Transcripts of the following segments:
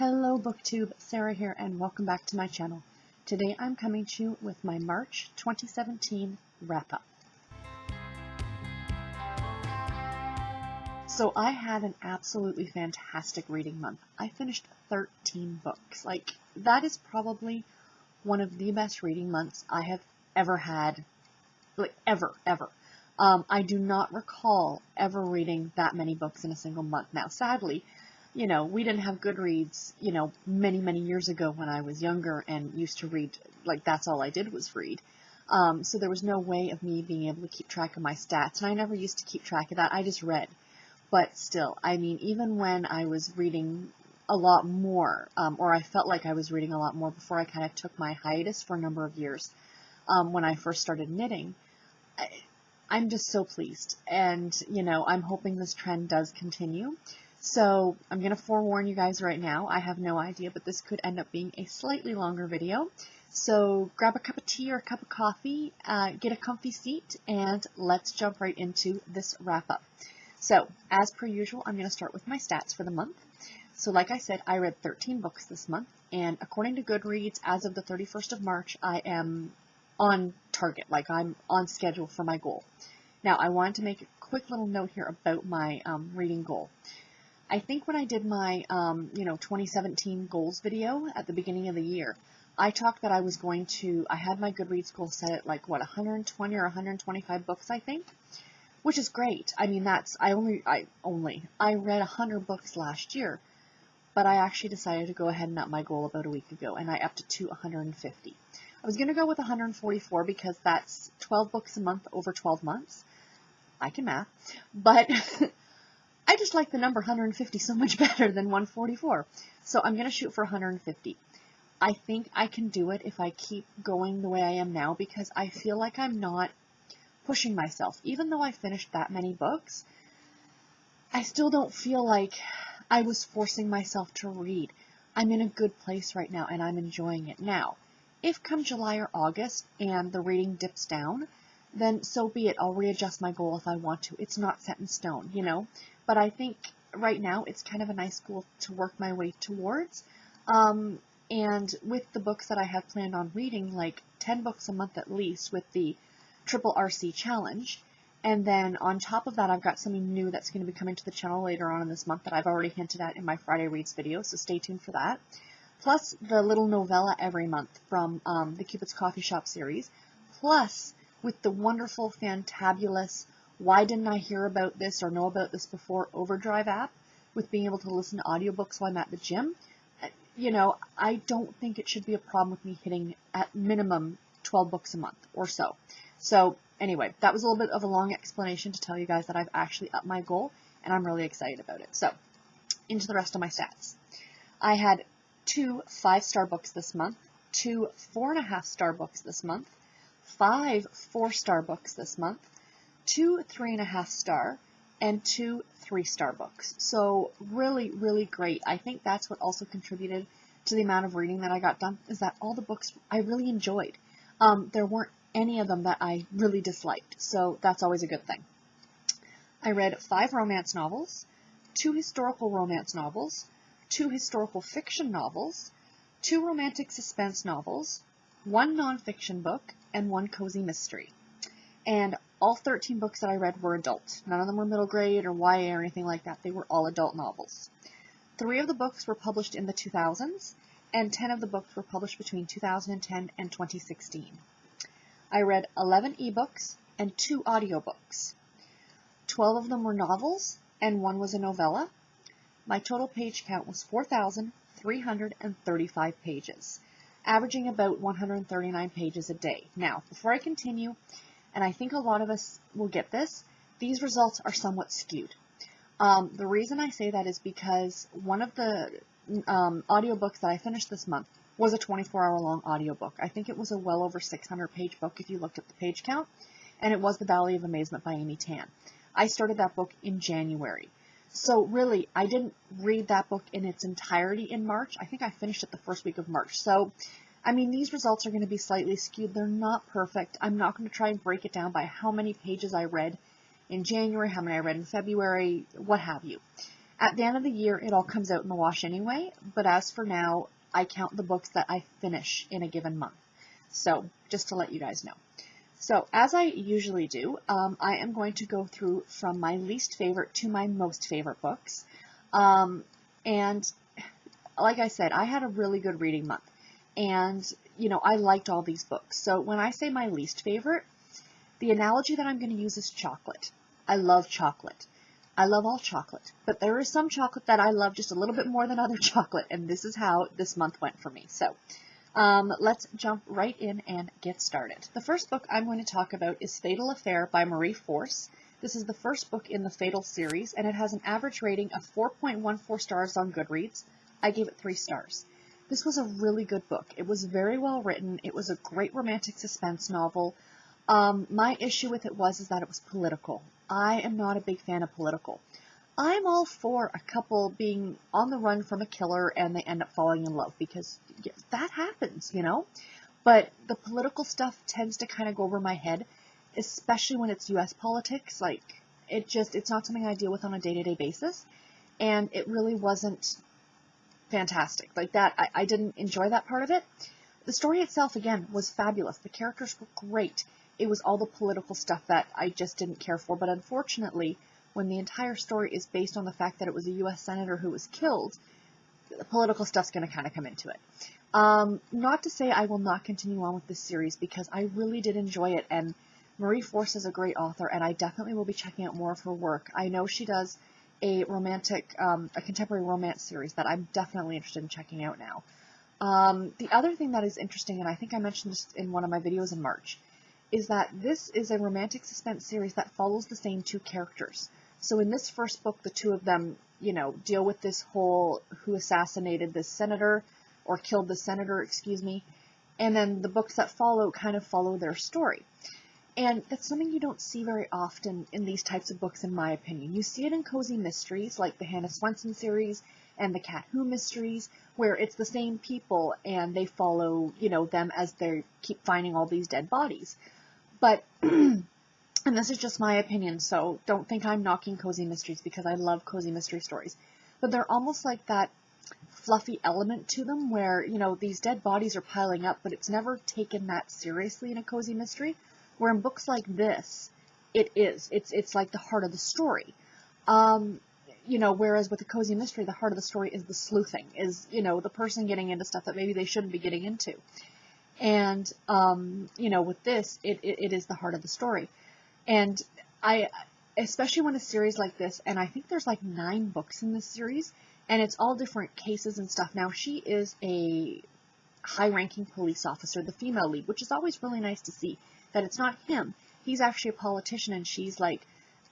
Hello BookTube, Sarah here, and welcome back to my channel. Today I'm coming to you with my March 2017 wrap-up. So I had an absolutely fantastic reading month. I finished 13 books. That is probably one of the best reading months I have ever had, ever. I do not recall ever reading that many books in a single month. Now, sadly, we didn't have Goodreads, many years ago when I was younger and used to read, that's all I did was read. So there was no way of me being able to keep track of my stats, and I never used to keep track of that. I just read. But still, even when I was reading a lot more, or I felt like I was reading a lot more before I kind of took my hiatus for a number of years, when I first started knitting, I'm just so pleased. And, I'm hoping this trend does continue. So I'm going to forewarn you guys right now, I have no idea, but this could end up being a slightly longer video. So grab a cup of tea or a cup of coffee, get a comfy seat, and let's jump right into this wrap-up. So, as per usual, I'm going to start with my stats for the month. So like I said, I read 13 books this month, and according to Goodreads, as of the 31st of March, I am on target, I'm on schedule for my goal. Now, I wanted to make a quick little note here about my reading goal. I think when I did my, 2017 goals video at the beginning of the year, I talked that I was going to, I had my Goodreads goal set at 120 or 125 books, I think, which is great. I read 100 books last year, but I actually decided to go ahead and up my goal about a week ago, and I upped it to 150. I was going to go with 144 because that's 12 books a month over 12 months. I can math, but I just like the number 150 so much better than 144. So I'm going to shoot for 150. I think I can do it if I keep going the way I am now, because I feel like I'm not pushing myself. Even though I finished that many books, I still don't feel like I was forcing myself to read. I'm in a good place right now, and I'm enjoying it. Now, if come July or August and the reading dips down, then so be it. I'll readjust my goal if I want to. It's not set in stone, But I think right now it's kind of a nice goal to work my way towards. And with the books that I have planned on reading, 10 books a month at least with the Triple RC Challenge. And then on top of that, I've got something new that's going to be coming to the channel later on in this month that I've already hinted at in my Friday Reads video, so stay tuned for that. Plus the little novella every month from the Cupid's Coffee Shop series. Plus, with the wonderful, fantabulous, why didn't I hear about this or know about this before Overdrive app, with being able to listen to audiobooks while I'm at the gym, I don't think it should be a problem with me hitting at minimum 12 books a month or so. So anyway, that was a little bit of a long explanation to tell you guys that I've actually upped my goal, and I'm really excited about it. So, into the rest of my stats. I had 2 5-star books this month, 2 4.5-star books this month, 5 4-star books this month, 2 3.5-star, and 2 3-star books. So really great. I think that's what also contributed to the amount of reading that I got done, is that all the books I really enjoyed. There weren't any of them that I really disliked, so that's always a good thing. I read 5 romance novels, 2 historical romance novels, 2 historical fiction novels, 2 romantic suspense novels, 1 nonfiction book, and 1 cozy mystery. And all 13 books that I read were adult. None of them were middle grade or YA or anything like that. They were all adult novels. 3 of the books were published in the 2000s, and 10 of the books were published between 2010 and 2016. I read 11 ebooks and 2 audiobooks. 12 of them were novels, and 1 was a novella. My total page count was 4,335 pages, averaging about 139 pages a day. Now, before I continue, and I think a lot of us will get this, these results are somewhat skewed. The reason I say that is because one of the audiobooks that I finished this month was a 24-hour long audiobook. I think it was a well over 600-page book if you looked at the page count, and it was The Valley of Amazement by Amy Tan. I started that book in January. So really, I didn't read that book in its entirety in March. I think I finished it the first week of March. So, these results are going to be slightly skewed. They're not perfect. I'm not going to try and break it down by how many pages I read in January, how many I read in February, what have you. At the end of the year, it all comes out in the wash anyway, but as for now, I count the books that I finish in a given month. So, just to let you guys know. So, as I usually do, I am going to go through from my least favorite to my most favorite books. And like I said, I had a really good reading month. And, you know, I liked all these books. So, when I say my least favorite, the analogy that I'm going to use is chocolate. I love chocolate. I love all chocolate, but there is some chocolate that I love just a little bit more than other chocolate, and this is how this month went for me. So, let's jump right in and get started. The first book I'm going to talk about is Fatal Affair by Marie Force. This is the first book in the Fatal series, and it has an average rating of 4.14 stars on Goodreads. I gave it 3 stars. This was a really good book. It was very well written. It was a great romantic suspense novel. My issue with it is that it was political. I am not a big fan of political. I'm all for a couple being on the run from a killer and they end up falling in love, because that happens, you know? But the political stuff tends to kind of go over my head, especially when it's U.S. politics. Like, it's not something I deal with on a day-to-day basis, and it really wasn't fantastic. Like that, I didn't enjoy that part of it. The story itself, again, was fabulous. The characters were great. It was all the political stuff that I just didn't care for. But unfortunately, when the entire story is based on the fact that it was a U.S. senator who was killed, the political stuff's going to kind of come into it. Not to say I will not continue on with this series, because I really did enjoy it, and Marie Force is a great author, and I definitely will be checking out more of her work. I know she does a contemporary romance series that I'm definitely interested in checking out now. The other thing that is interesting, and I think I mentioned this in one of my videos in March, is that this is a romantic suspense series that follows the same 2 characters. So in this first book, the 2 of them, you know, deal with this whole who assassinated this senator, or killed the senator, excuse me, and then the books that follow kind of follow their story. And that's something you don't see very often in these types of books, in my opinion. You see it in cozy mysteries, like the Hannah Swenson series and the Cat Who mysteries, where it's the same people and they follow, you know, them as they keep finding all these dead bodies. But, and this is just my opinion, so don't think I'm knocking cozy mysteries, because I love cozy mystery stories. But they're almost like that fluffy element to them where, you know, these dead bodies are piling up, but it's never taken that seriously in a cozy mystery. Where in books like this, it is. It's like the heart of the story. You know, whereas with a cozy mystery, the heart of the story is the sleuthing, is, you know, the person getting into stuff that maybe they shouldn't be getting into. And, you know, with this, it is the heart of the story. And especially when a series like this, and I think there's like 9 books in this series, and it's all different cases and stuff. Now, she is a high-ranking police officer, the female lead, which is always really nice to see, that it's not him. He's actually a politician, and she's like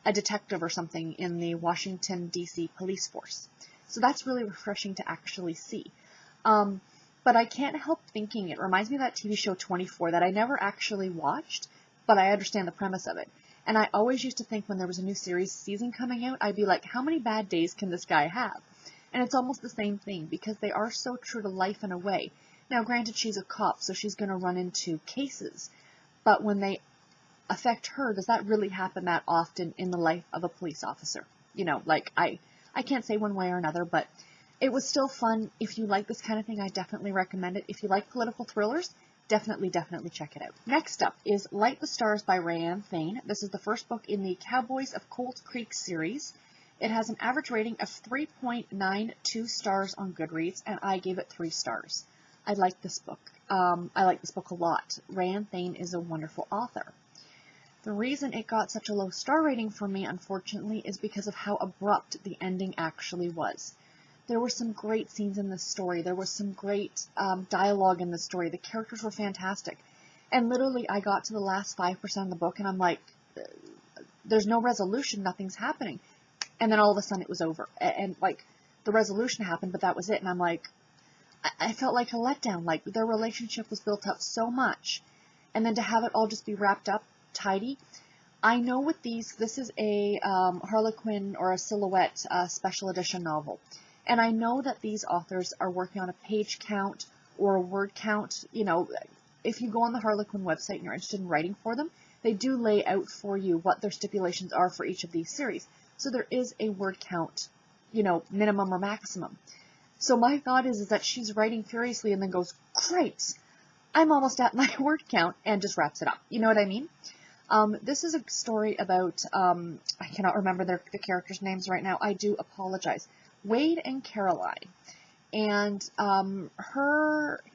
a detective or something in the Washington, D.C. police force. So that's really refreshing to actually see. But I can't help thinking, it reminds me of that TV show 24 that I never actually watched, but I understand the premise of it. And I always used to think when there was a new season coming out, I'd be like, how many bad days can this guy have? And it's almost the same thing, because they are so true to life in a way. Now, granted, she's a cop, so she's going to run into cases. But when they affect her, does that really happen that often in the life of a police officer? You know, like, I can't say one way or another, but it was still fun. If you like this kind of thing, I definitely recommend it. If you like political thrillers, definitely check it out. Next up is Light the Stars by Rayanne Thane. This is the first book in the Cowboys of Cold Creek series. It has an average rating of 3.92 stars on Goodreads, and I gave it 3 stars. I like this book. I like this book a lot. Rayanne Thane is a wonderful author. The reason it got such a low star rating for me, unfortunately, is because of how abrupt the ending actually was. There were some great scenes in this story. There was some great dialogue in this story. The characters were fantastic. And literally, I got to the last 5% of the book, and I'm like, there's no resolution, nothing's happening. And then all of a sudden, it was over. And like, the resolution happened, but that was it. And I'm like, I felt like a letdown. Like, their relationship was built up so much. And then to have it all just be wrapped up tidy. I know with these, this is a Harlequin or a Silhouette special edition novel. And I know that these authors are working on a page count or a word count. You know, if you go on the Harlequin website and you're interested in writing for them, they do lay out for you what their stipulations are for each of these series. So there is a word count you know, minimum or maximum. So my thought is that she's writing furiously and then goes, great, I'm almost at my word count, and just wraps it up. You know what I mean? This is a story about, I cannot remember the characters' names right now. I do apologize. Wade and Caroline. And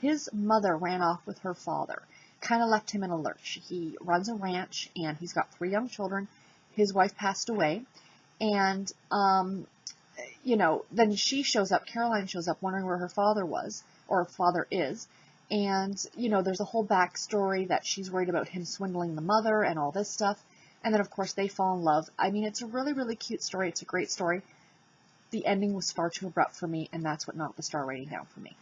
his mother ran off with her father. Kind of left him in a lurch. He runs a ranch, and he's got 3 young children. His wife passed away. And, you know, then she shows up, Caroline shows up, wondering where her father was, or father is. And, you know, there's a whole backstory that she's worried about him swindling the mother and all this stuff. And then, of course, they fall in love. I mean, it's a really, really cute story. It's a great story. The ending was far too abrupt for me, and that's what knocked the star rating down for me.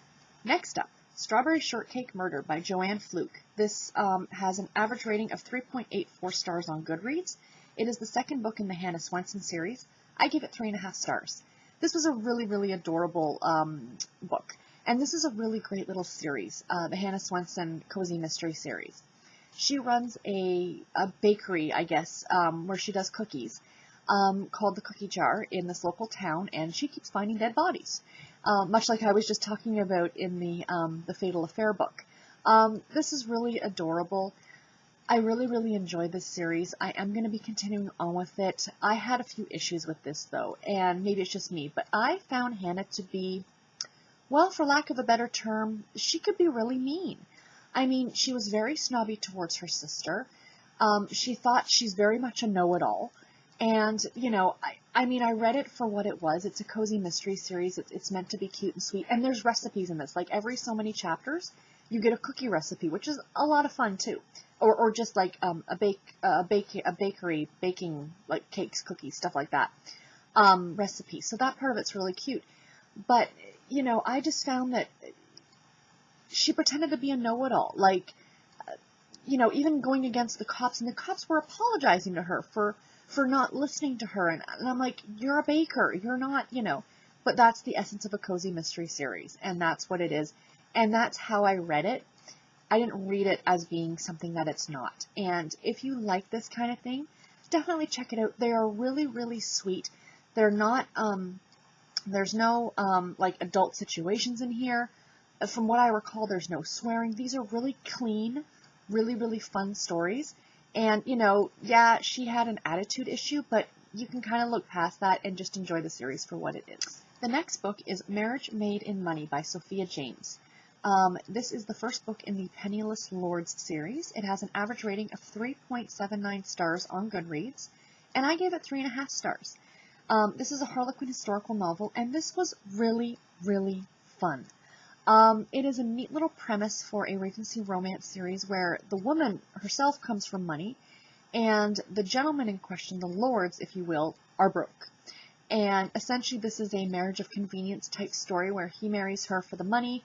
Next up, Strawberry Shortcake Murder by Joanne Fluke. This has an average rating of 3.84 stars on Goodreads. It is the second book in the Hannah Swensen series. I give it 3.5 stars. This was a really, really adorable book. And this is a really great little series, the Hannah Swensen Cozy Mystery series. She runs a bakery, I guess, where she does cookies, called the Cookie Jar in this local town, and she keeps finding dead bodies, much like I was just talking about in the Fatal Affair book. This is really adorable. I really, really enjoyed this series. I am going to be continuing on with it. I had a few issues with this, though, and maybe it's just me, but I found Hannah to be, well, for lack of a better term, she could be really mean. I mean, she was very snobby towards her sister. She thought she's very much a know-it-all. And, you know, I mean, I read it for what it was. It's a cozy mystery series. It's meant to be cute and sweet. And there's recipes in this. Like, every so many chapters, you get a cookie recipe, which is a lot of fun, too. Or just, like, a bakery, baking, like, cakes, cookies, stuff like that, recipe. So that part of it's really cute. But, you know, I just found that she pretended to be a know-it-all. Like, you know, even going against the cops, and the cops were apologizing to her for not listening to her, and I'm like, you're a baker, you're not, you know, but that's the essence of a cozy mystery series, and that's what it is, and that's how I read it. I didn't read it as being something that it's not, and if you like this kind of thing, definitely check it out. They are really, really sweet. They're not, there's no, like, adult situations in here. From what I recall, there's no swearing. These are really clean, really, really fun stories. And, you know, yeah, she had an attitude issue, but you can kind of look past that and just enjoy the series for what it is. The next book is Marriage Made in Money by Sophia James. This is the first book in the Penniless Lords series. It has an average rating of 3.79 stars on Goodreads, and I gave it 3.5 stars. This is a Harlequin historical novel, and this was really, really fun. It is a neat little premise for a Regency romance series where the woman herself comes from money, and the gentleman in question, the lords, if you will, are broke. And essentially this is a marriage of convenience type story where he marries her for the money,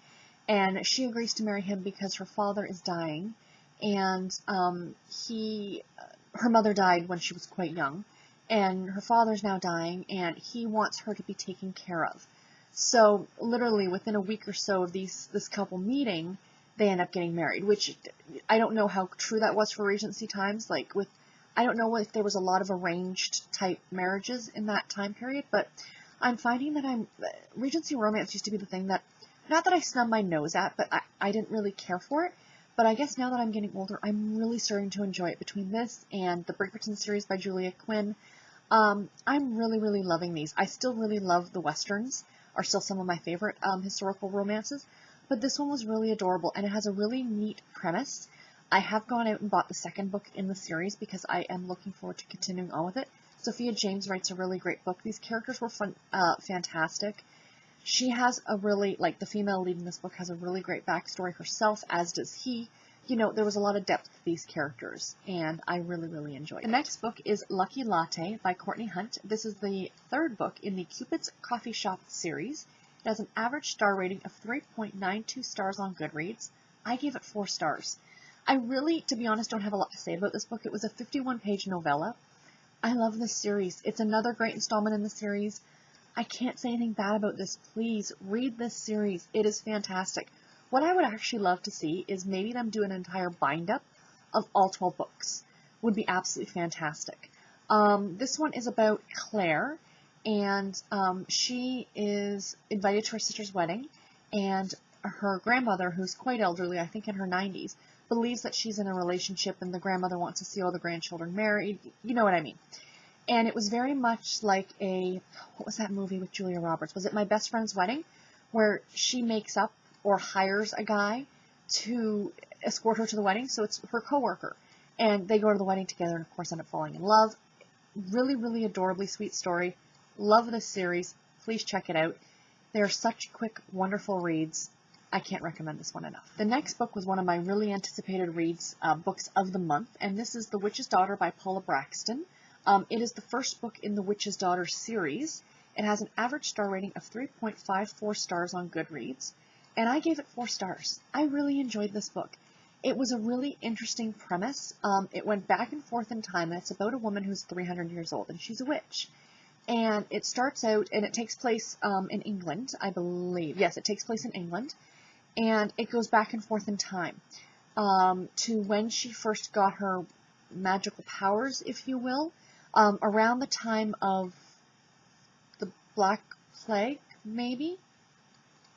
and she agrees to marry him because her father is dying, and her mother died when she was quite young, and her father's now dying, and he wants her to be taken care of. So, literally, within a week or so of this couple meeting, they end up getting married, which I don't know how true that was for Regency times. Like, I don't know if there was a lot of arranged type marriages in that time period, but I'm finding that Regency romance used to be the thing that, not that I snub my nose at, but I didn't really care for it. But I guess now that I'm getting older, I'm really starting to enjoy it. Between this and the Bridgerton series by Julia Quinn, I'm really, really loving these. I still really love the Westerns. Are still some of my favorite historical romances, but this one was really adorable, and it has a really neat premise. I have gone out and bought the second book in the series because I am looking forward to continuing on with it. Sophia James writes a really great book. These characters were fantastic. She has a really, like, the female lead in this book has a really great backstory herself, as does he. You know, there was a lot of depth to these characters, and I really, really enjoyed it. The next book is Lucky Latte by Courtney Hunt. This is the third book in the Cupid's Coffee Shop series. It has an average star rating of 3.92 stars on Goodreads. I gave it 4 stars. I really, to be honest, don't have a lot to say about this book. It was a 51-page novella. I love this series. It's another great installment in the series. I can't say anything bad about this. Please read this series. It is fantastic. What I would actually love to see is maybe them do an entire bind-up of all 12 books. Would be absolutely fantastic. This one is about Claire, and she is invited to her sister's wedding, and her grandmother, who's quite elderly, I think in her 90s, believes that she's in a relationship, and the grandmother wants to see all the grandchildren married. You know what I mean. And it was very much like what was that movie with Julia Roberts? Was it My Best Friend's Wedding? Where she makes up or hires a guy to escort her to the wedding. So it's her coworker. And they go to the wedding together and, of course, end up falling in love. Really, really adorably sweet story. Love this series. Please check it out. They are such quick, wonderful reads. I can't recommend this one enough. The next book was one of my really anticipated reads, books of the month, and this is The Witch's Daughter by Paula Braxton. It is the first book in the Witch's Daughter series. It has an average star rating of 3.54 stars on Goodreads, and I gave it 4 stars. I really enjoyed this book. It was a really interesting premise. It went back and forth in time, and it's about a woman who's 300 years old, and she's a witch. And it starts out, and it takes place in England, I believe. Yes, it takes place in England, and it goes back and forth in time to when she first got her magical powers, if you will. Around the time of the Black Plague, maybe?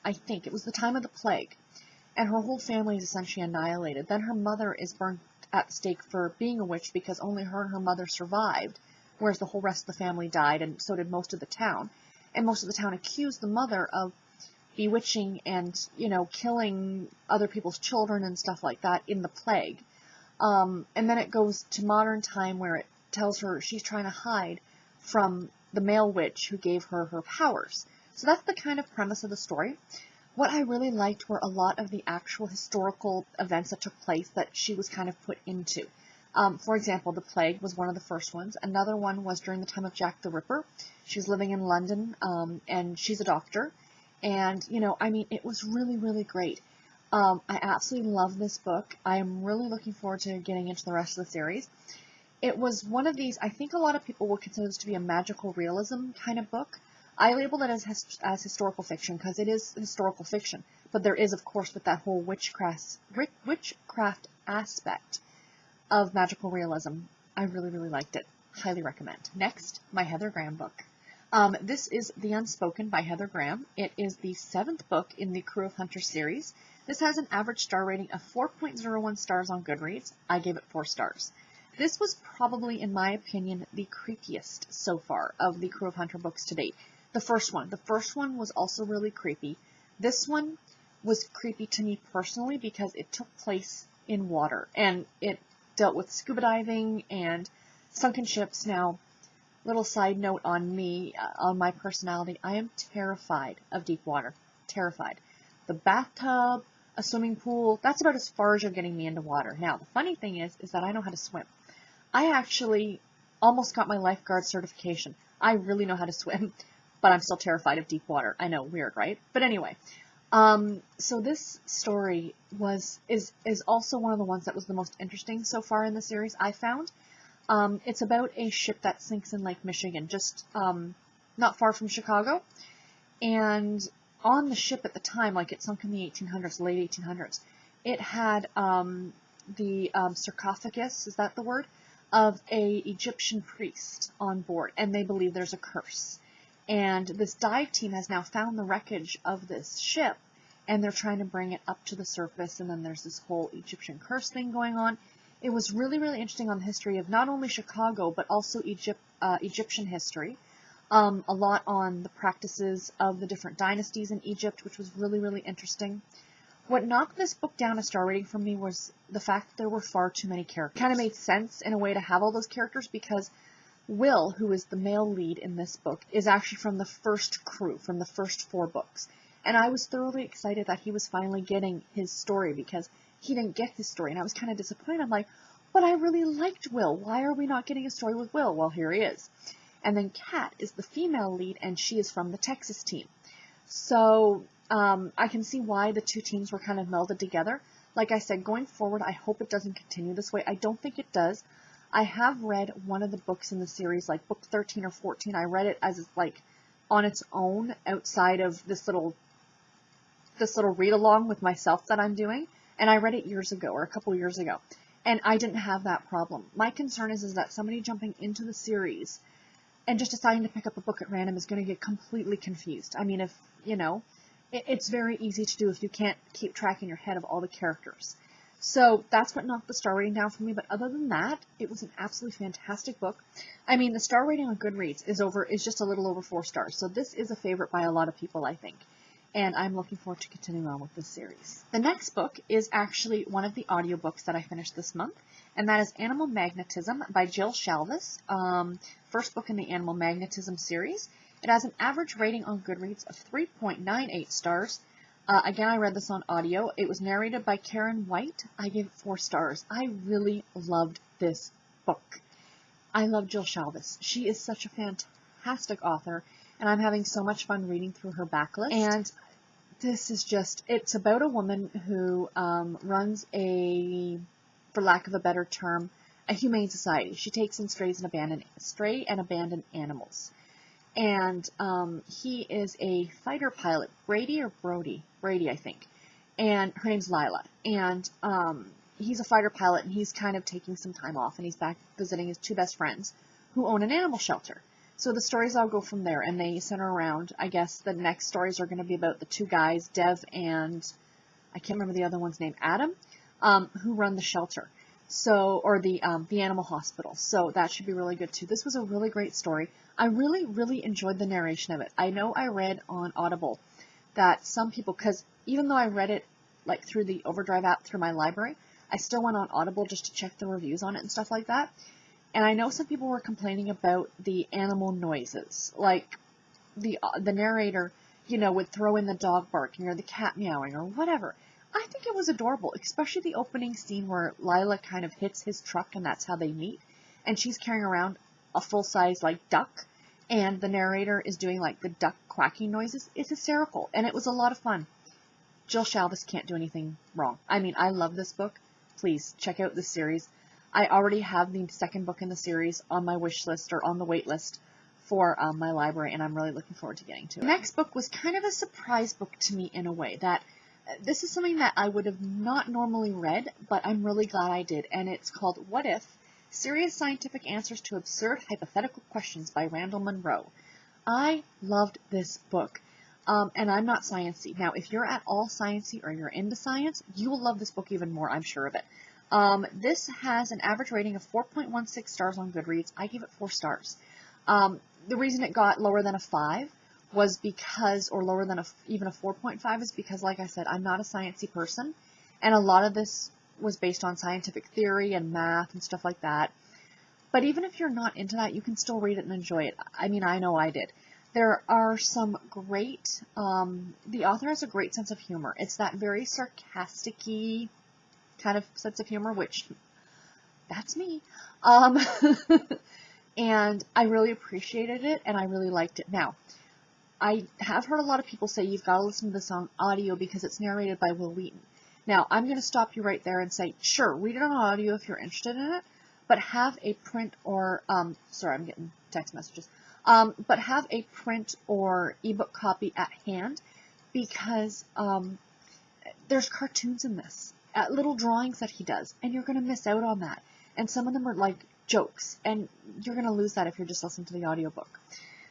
I think. It was the time of the plague. And her whole family is essentially annihilated. Then her mother is burned at the stake for being a witch because only her and her mother survived, whereas the whole rest of the family died, and so did most of the town. And most of the town accused the mother of bewitching and, killing other people's children and stuff like that in the plague. And then it goes to modern time where it tells her she's trying to hide from the male witch who gave her her powers. So that's the kind of premise of the story. What I really liked were a lot of the actual historical events that took place that she was kind of put into. For example, the plague was one of the first ones. Another one was during the time of Jack the Ripper. She was living in London, and she's a doctor. And, it was really, really great. I absolutely love this book. I am really looking forward to getting into the rest of the series. It was one of these, I think a lot of people would consider this to be a magical realism kind of book. I labeled it as historical fiction because it is historical fiction. But there is, of course, with that whole witchcraft aspect of magical realism. I really, really liked it. Highly recommend. Next, my Heather Graham book. This is The Unspoken by Heather Graham. It is the 7th book in the Crew of Hunters series. This has an average star rating of 4.01 stars on Goodreads. I gave it 4 stars. This was probably, in my opinion, the creepiest so far of the Crew of Hunter books to date. The first one was also really creepy. This one was creepy to me personally because it took place in water, and it dealt with scuba diving and sunken ships. Now, little side note on me, on my personality, I am terrified of deep water. Terrified. The bathtub, a swimming pool, that's about as far as you're getting me into water. Now, the funny thing is that I know how to swim. I actually almost got my lifeguard certification. I really know how to swim, but I'm still terrified of deep water. I know, weird, right? But anyway, so this story is also one of the ones that was the most interesting so far in the series, I found. It's about a ship that sinks in Lake Michigan, just not far from Chicago. And on the ship at the time, like it sunk in the 1800s, late 1800s, it had the sarcophagus, is that the word, of a Egyptian priest on board, and they believe there's a curse. And this dive team has now found the wreckage of this ship, and they're trying to bring it up to the surface, and then there's this whole Egyptian curse thing going on. It was really, really interesting on the history of not only Chicago, but also Egyptian history. A lot on the practices of the different dynasties in Egypt, which was really, really interesting. What knocked this book down a star rating for me was the fact that there were far too many characters. It kind of made sense in a way to have all those characters because Will, who is the male lead in this book, is actually from the first crew, from the first 4 books. And I was thoroughly excited that he was finally getting his story because he didn't get his story. And I was kind of disappointed. I'm like, but I really liked Will. Why are we not getting a story with Will? Well, here he is. And then Kat is the female lead, and she is from the Texas team. So I can see why the 2 teams were kind of melded together. Like I said, going forward, I hope it doesn't continue this way. I don't think it does. I have read one of the books in the series, like book 13 or 14. I read it as like on its own outside of this little read-along with myself that I'm doing. And I read it years ago, or a couple years ago. And I didn't have that problem. My concern is that somebody jumping into the series and just deciding to pick up a book at random is going to get completely confused. I mean, if, you know, it's very easy to do if you can't keep track in your head of all the characters. So that's what knocked the star rating down for me, but other than that, it was an absolutely fantastic book. I mean, the star rating on Goodreads is just a little over 4 stars, so this is a favorite by a lot of people, I think. And I'm looking forward to continuing on with this series. The next book is actually one of the audiobooks that I finished this month, and that is Animal Magnetism by Jill Shalvis, first book in the Animal Magnetism series. It has an average rating on Goodreads of 3.98 stars. Again, I read this on audio. It was narrated by Karen White. I gave it 4 stars. I really loved this book. I love Jill Shalvis. She is such a fantastic author, and I'm having so much fun reading through her backlist. And this is just, it's about a woman who runs for lack of a better term, a humane society. She takes in stray and abandoned animals. And he is a fighter pilot, Brady, I think. And her name's Lila. And he's a fighter pilot, and he's kind of taking some time off, and he's back visiting his 2 best friends who own an animal shelter. So the stories all go from there, and they center around, I guess the next stories are going to be about the 2 guys, Dev and, I can't remember the other one's name, Adam, who run the shelter. So, or the animal hospital. So that should be really good too. This was a really great story. I really, really enjoyed the narration of it. I know I read on Audible that some people, because even though I read it like through the Overdrive app through my library, I still went on Audible just to check the reviews on it and stuff like that. And I know some people were complaining about the animal noises, like the narrator, you know, would throw in the dog barking or the cat meowing or whatever. I think it was adorable, especially the opening scene where Lila kind of hits his truck and that's how they meet. And she's carrying around a full-size, like, duck, and the narrator is doing, like, the duck quacking noises. It's hysterical, and it was a lot of fun. Jill Shalvis can't do anything wrong. I mean, I love this book. Please, check out this series. I already have the 2nd book in the series on my wish list, or on the wait list, for my library, and I'm really looking forward to getting to it. The next book was kind of a surprise book to me in a way, that this is something that I would have not normally read, but I'm really glad I did, and it's called What If? Serious Scientific Answers to Absurd Hypothetical Questions by Randall Munroe. I loved this book, and I'm not sciencey. Now, if you're at all sciencey or you're into science, you will love this book even more, I'm sure of it. This has an average rating of 4.16 stars on Goodreads. I gave it 4 stars. The reason it got lower than a 5 was because, or lower than even a 4.5 is because, like I said, I'm not a sciencey person, and a lot of this was based on scientific theory and math and stuff like that. But even if you're not into that, you can still read it and enjoy it. I mean, I know I did. There are some great, the author has a great sense of humor. It's that very sarcastic-y kind of sense of humor, which, that's me. And I really appreciated it, and I really liked it. Now, I have heard a lot of people say you've got to listen to this on audio because it's narrated by Will Wheaton. Now, I'm going to stop you right there and say, sure, read it on audio if you're interested in it, but have a print or, sorry, I'm getting text messages, but have a print or ebook copy at hand because there's cartoons in this, little drawings that he does, and you're going to miss out on that. And some of them are like jokes, and you're going to lose that if you're just listening to the audiobook.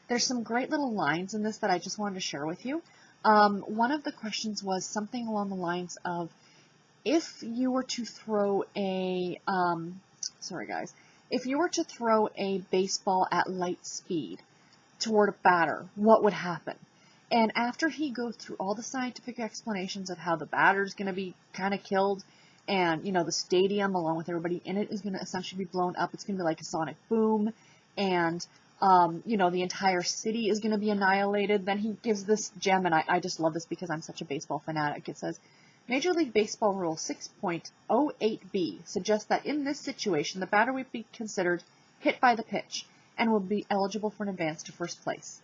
There's some great little lines in this that I just wanted to share with you. One of the questions was something along the lines of, if you were to throw a, if you were to throw a baseball at light speed toward a batter, what would happen? And after he goes through all the scientific explanations of how the batter's going to be kind of killed, and, you know, the stadium along with everybody in it is going to essentially be blown up. It's going to be like a sonic boom, and, you know, the entire city is going to be annihilated. Then he gives this gem, and I just love this because I'm such a baseball fanatic. It says, Major League Baseball Rule 6.08b suggests that in this situation, the batter would be considered hit by the pitch and will be eligible for an advance to first base.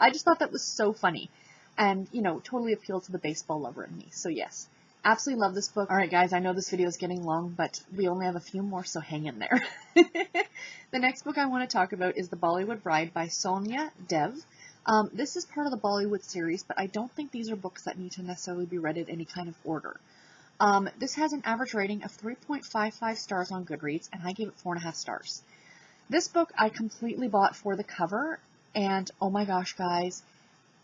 I just thought that was so funny and, you know, totally appealed to the baseball lover in me. So yes, absolutely love this book. All right, guys, I know this video is getting long, but we only have a few more, so hang in there. The next book I want to talk about is The Bollywood Bride by Sonia Dev. This is part of the Bollywood series, but I don't think these are books that need to necessarily be read in any kind of order. This has an average rating of 3.55 stars on Goodreads, and I gave it 4.5 stars. This book I completely bought for the cover, and oh my gosh, guys,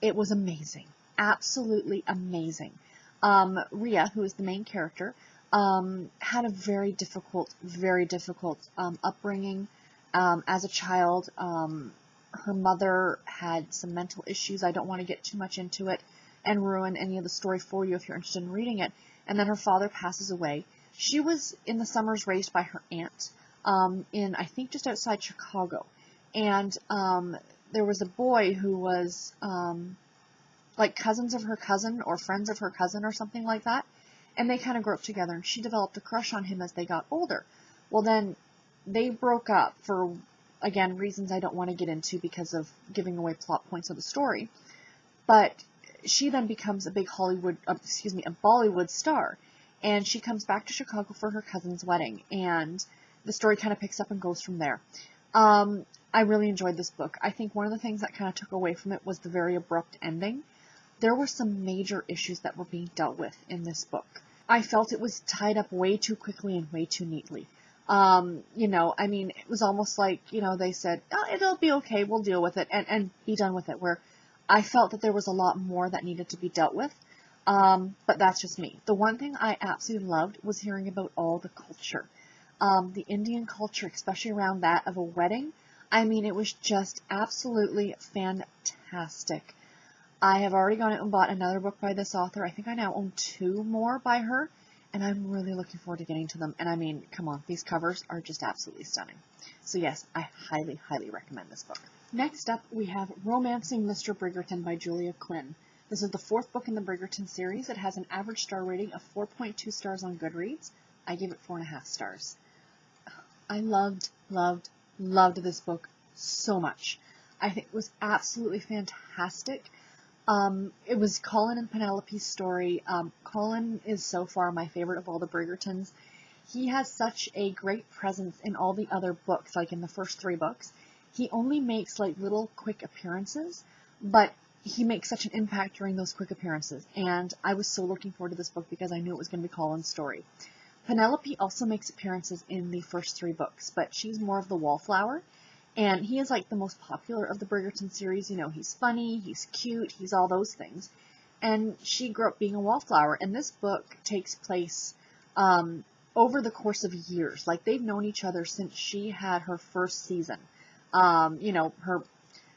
it was amazing. Absolutely amazing. Rhea, who is the main character, had a very difficult upbringing. As a child, her mother had some mental issues. I don't want to get too much into it and ruin any of the story for you if you're interested in reading it. And then her father passes away. She was in the summers raised by her aunt in, I think, just outside Chicago. And there was a boy who was like cousins of her cousin or friends of her cousin or something like that. And they kind of grew up together, and she developed a crush on him as they got older. Well, then they broke up for, again, reasons I don't want to get into because of giving away plot points of the story. But she then becomes a big a Bollywood star. And she comes back to Chicago for her cousin's wedding. And the story kind of picks up and goes from there. I really enjoyed this book. I think one of the things that kind of took away from it was the very abrupt ending. There were some major issues that were being dealt with in this book. I felt it was tied up way too quickly and way too neatly. It was almost like, they said, oh, it'll be okay, we'll deal with it, and be done with it, where I felt that there was a lot more that needed to be dealt with, but that's just me. The one thing I absolutely loved was hearing about all the culture. The Indian culture, especially around that of a wedding, it was just absolutely fantastic. I have already gone out and bought another book by this author. I think I now own 2 more by her, and I'm really looking forward to getting to them. And come on, these covers are just absolutely stunning. So yes, I highly, highly recommend this book. Next up, we have Romancing Mr. Bridgerton by Julia Quinn. This is the 4th book in the Bridgerton series. It has an average star rating of 4.2 stars on Goodreads. I gave it 4.5 stars. I loved this book so much. I think it was absolutely fantastic. It was Colin and Penelope's story. Colin is so far my favorite of all the Bridgertons. He has such a great presence in all the other books, like in the first 3 books. He only makes like little quick appearances, but he makes such an impact during those quick appearances. And I was so looking forward to this book because I knew it was going to be Colin's story. Penelope also makes appearances in the first 3 books, but she's more of the wallflower. And he is like the most popular of the Bridgerton series. He's funny, he's cute, he's all those things. And she grew up being a wallflower. And this book takes place over the course of years. Like, they've known each other since she had her first season. Her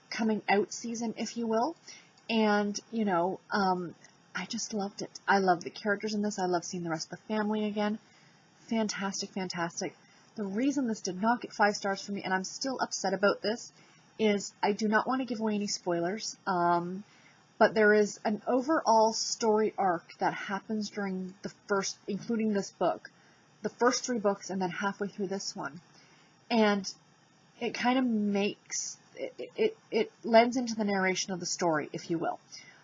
coming out season, if you will. And, I just loved it. I love the characters in this. I love seeing the rest of the family again. Fantastic, fantastic. The reason this did not get 5 stars for me, and I'm still upset about this, is I do not want to give away any spoilers, but there is an overall story arc that happens during including this book, the first 3 books, and then halfway through this one. And it kind of makes, it lends into the narration of the story, if you will.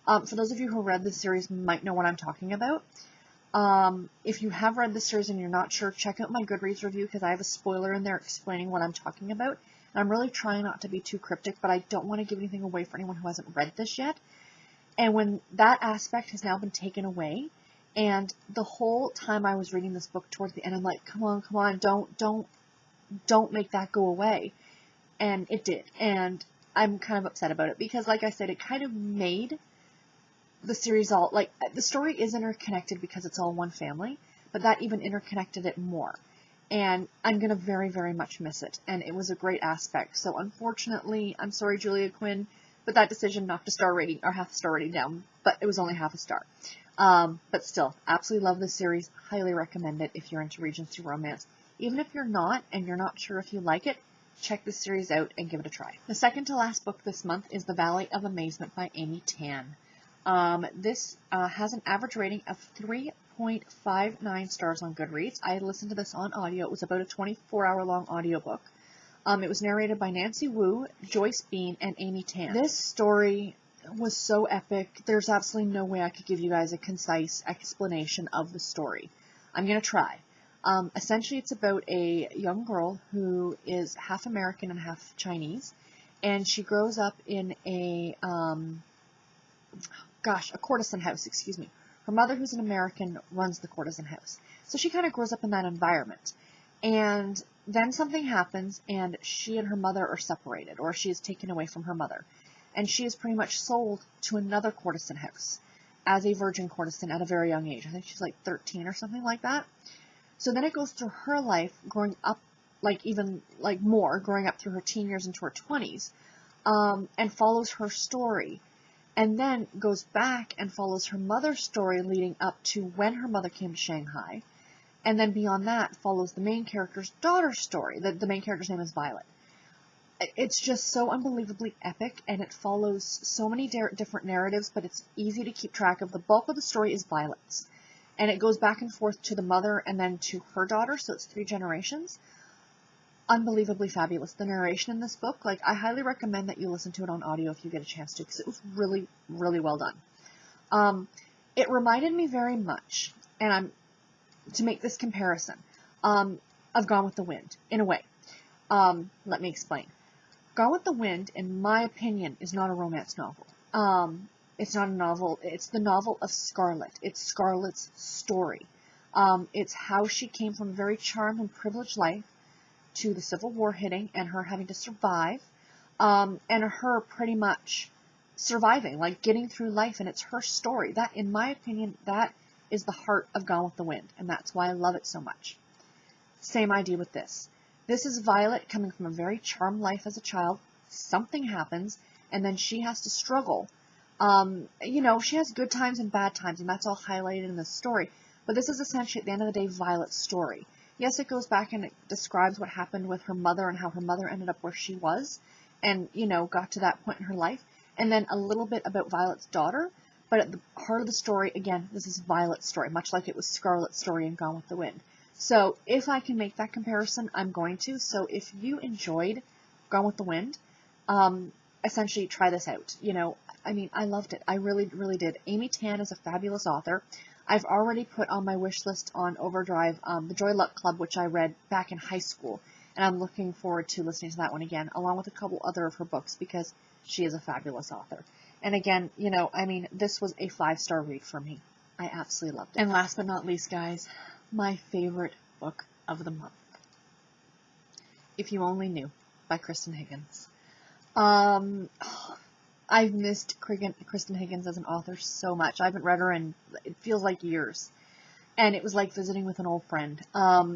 For those of you who read this series might know what I'm talking about. If you have read this series and you're not sure, check out my Goodreads review because I have a spoiler in there explaining what I'm talking about. And I'm really trying not to be too cryptic, but I don't want to give anything away for anyone who hasn't read this yet. And when that aspect has now been taken away, and the whole time I was reading this book towards the end, I'm like, come on, don't make that go away. And it did. And I'm kind of upset about it because, like I said, it kind of made the series all, like, the story is interconnected because it's all one family, but that even interconnected it more. And I'm going to very, very much miss it. And it was a great aspect. So unfortunately, I'm sorry, Julia Quinn, but that decision knocked a star rating, or half a star rating down, but it was only half a star. But still, absolutely love this series. Highly recommend it if you're into Regency romance. Even if you're not, and you're not sure if you like it, check this series out and give it a try. The second to last book this month is The Valley of Amazement by Amy Tan. This has an average rating of 3.59 stars on Goodreads. I listened to this on audio. It was about a 24-hour long audiobook. It was narrated by Nancy Wu, Joyce Bean, and Amy Tan. This story was so epic. There's absolutely no way I could give you guys a concise explanation of the story. I'm going to try. Essentially, it's about a young girl who is half American and half Chinese, and she grows up in a courtesan house, excuse me. Her mother, who's an American, runs the courtesan house. So she kind of grows up in that environment. And Then something happens, and she and her mother are separated, or she is taken away from her mother. And she is pretty much sold to another courtesan house as a virgin courtesan at a very young age. I think she's like 13 or something like that. So then it goes through her life, growing up, like even like more, growing up through her teen years into her 20s, and follows her story. And then goes back and follows her mother's story leading up to when her mother came to Shanghai. And then beyond that follows the main character's daughter's story. The main character's name is Violet. It's just so unbelievably epic, and it follows so many different narratives, but it's easy to keep track of. The bulk of the story is Violet's, and it goes back and forth to the mother and then to her daughter, so it's 3 generations. Unbelievably fabulous. The narration in this book, like, I highly recommend that you listen to it on audio if you get a chance to, because it was really, really well done. It reminded me very much, and to make this comparison, of Gone with the Wind, in a way. Let me explain. Gone with the Wind, in my opinion, is not a romance novel. It's not a novel. It's the novel of Scarlett. It's Scarlett's story. It's how she came from a very charmed and privileged life to the Civil War hitting and her having to survive, and her pretty much surviving, like getting through life, and it's her story. That, in my opinion, that is the heart of Gone with the Wind, and that's why I love it so much. Same idea with this. This is Violet coming from a very charmed life as a child. Something happens, and then she has to struggle. She has good times and bad times, and that's all highlighted in this story. But this is essentially, at the end of the day, Violet's story. Yes, it goes back and it describes what happened with her mother and how her mother ended up where she was, and, got to that point in her life. And then a little bit about Violet's daughter. But at the heart of the story, again, this is Violet's story, much like it was Scarlett's story in Gone with the Wind. So if I can make that comparison, I'm going to. So if you enjoyed Gone with the Wind, essentially try this out. I loved it. I really, really did. Amy Tan is a fabulous author. I've already put on my wish list on Overdrive the Joy Luck Club, which I read back in high school. And I'm looking forward to listening to that one again, along with a couple other of her books, because she is a fabulous author. And again, this was a 5-star read for me. I absolutely loved it. And last but not least, guys, my favorite book of the month, If You Only Knew, by Kristen Higgins. I've missed Kristen Higgins as an author so much. I haven't read her in, it feels like years. And it was like visiting with an old friend.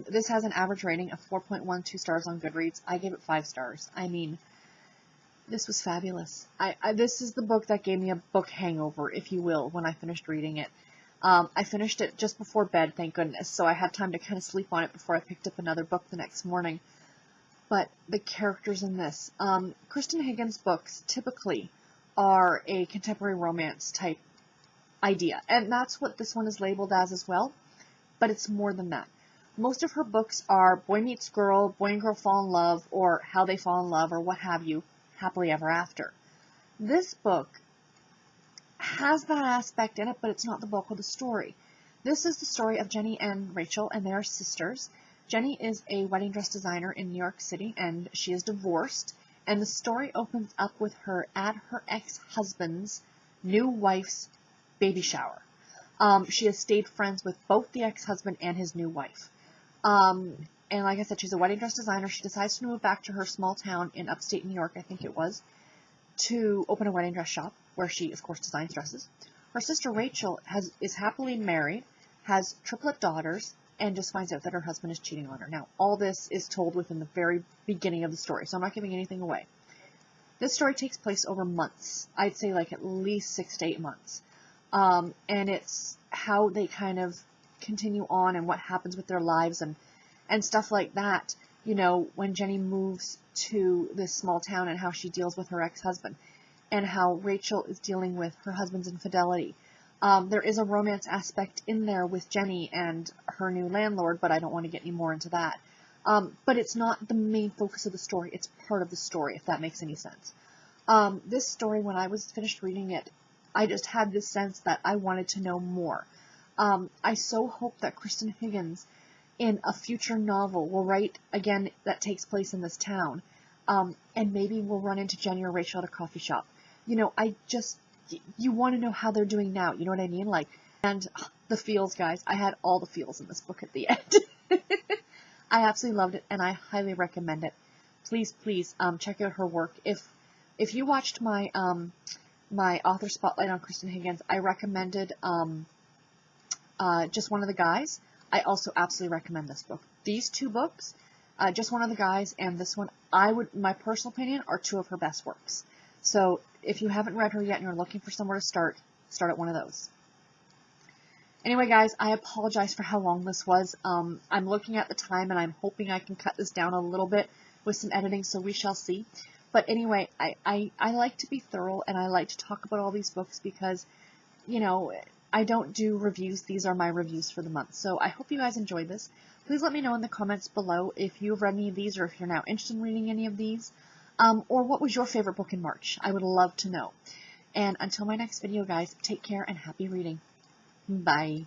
This has an average rating of 4.12 stars on Goodreads. I gave it 5 stars. This was fabulous. This is the book that gave me a book hangover, if you will, when I finished reading it. I finished it just before bed, thank goodness, so I had time to kind of sleep on it before I picked up another book the next morning. But the characters in this, Kristen Higgins' books typically are a contemporary romance type idea, and that's what this one is labeled as well, but it's more than that. Most of her books are boy meets girl, boy and girl fall in love, or how they fall in love, or what have you, happily ever after. This book has that aspect in it, but it's not the bulk of the story. This is the story of Jenny and Rachel, and they are sisters. Jenny is a wedding dress designer in New York City, and she is divorced, and the story opens up with her at her ex-husband's new wife's baby shower. She has stayed friends with both the ex-husband and his new wife. And like I said, she's a wedding dress designer. She decides to move back to her small town in upstate New York, I think it was, to open a wedding dress shop, where she, of course, designs dresses. Her sister Rachel is happily married, has triplet daughters, and just finds out that her husband is cheating on her. Now, all this is told within the very beginning of the story, so I'm not giving anything away. This story takes place over months. I'd say like at least 6 to 8 months. And it's how they kind of continue on and what happens with their lives and stuff like that. When Jenny moves to this small town and how she deals with her ex-husband, and how Rachel is dealing with her husband's infidelity. There is a romance aspect in there with Jenny and her new landlord, but I don't want to get any more into that. But it's not the main focus of the story. It's part of the story, if that makes any sense. This story, when I was finished reading it, I just had this sense that I wanted to know more. I so hope that Kristen Higgins, in a future novel, will write again that takes place in this town, and maybe we'll run into Jenny or Rachel at a coffee shop. You want to know how they're doing now, you know what I mean? And the feels, guys. I had all the feels in this book at the end. I absolutely loved it, and I highly recommend it. Please, please, check out her work. If you watched my my author spotlight on Kristen Higgins, I recommended Just One of the Guys. I also absolutely recommend this book. These two books, Just One of the Guys and this one, my personal opinion, are two of her best works. So if you haven't read her yet and you're looking for somewhere to start at one of those. Anyway, guys, I apologize for how long this was. I'm looking at the time, and I'm hoping I can cut this down a little bit with some editing, so we shall see. But anyway, I like to be thorough, and I like to talk about all these books because, you know, I don't do reviews. These are my reviews for the month. So I hope you guys enjoyed this. Please let me know in the comments below if you've read any of these or if you're now interested in reading any of these. Or what was your favorite book in March? I would love to know. And until my next video, guys, take care and happy reading. Bye.